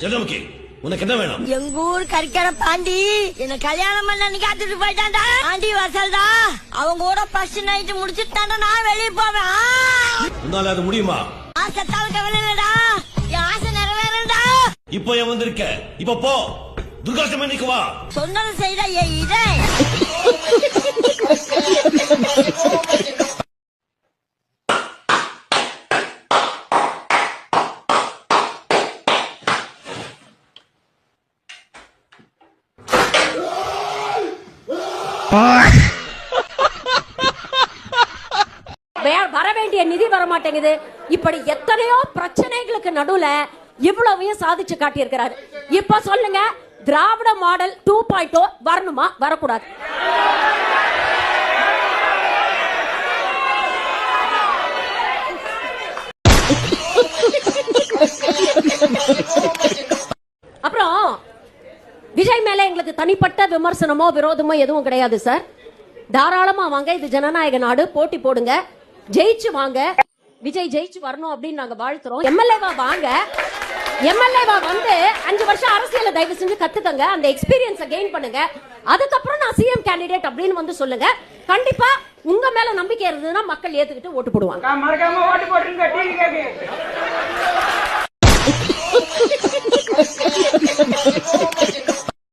ஜனமுகி உனக்கு என்ன வேணும்? எங்க ஊர் கறிக்கடை பாண்டி என்ன கல்யாணம் பண்ணி காத்துட்டு போயிட்டான்டா. ஆண்டி வாசல்டா. அவங்க கூட ஃபர்ஸ்ட் நைட் முடிச்சுட்டான்டா. நான் வெளியே போவேன். உன்னால அது முடியுமா? ஆசைத்தால் கவலை இல்லடா. என் ஆசை நிறைவேறடா. இப்போ ஏன் வந்திருக்க? இப்போ போ, துர்காஷ்டமி வா. சொன்னது செய்தா ஏன் இதே? வர வேண்டிய நிதி வர மாட்டேங்குது. இப்படி எத்தனையோ பிரச்சனைகளுக்கு நடுவுல இவ்வளவையும் சாதிச்சு காட்டியிருக்கிறாரு. இப்ப சொல்லுங்க, திராவிட மாடல் 2.0 வரணுமா வரக்கூடாது? அப்புறம் விஜய் மேல எங்களுக்கு தனிப்பட்ட விமர்சனமோ விரோதமோ எதுவும் கிடையாது சார். தாராளமா வாங்க, இது ஜனநாயக நாடு, போட்டி போடுங்க, ஜெயிச்சு வாங்க. விஜய் ஜெயிச்சு வரணும் அப்படின்னு நாங்க வாழ்த்துறோம். எம்எல்ஏவா வாங்க, எம்எல்ஏவா வந்து 5 வருஷம் அரசியல தயவு செஞ்சு கத்துக்கங்க, அந்த எக்ஸ்பீரியன்ஸை கெயின் பண்ணுங்க. அதுக்கப்புறம் நான் சிஎம் கேண்டிடேட் அப்படின்னு வந்து சொல்லுங்க. கண்டிப்பா உங்க மேல நம்பிக்கை இருந்ததுன்னா மக்கள் ஏத்துக்கிட்டு ஓட்டு போடுவாங்க.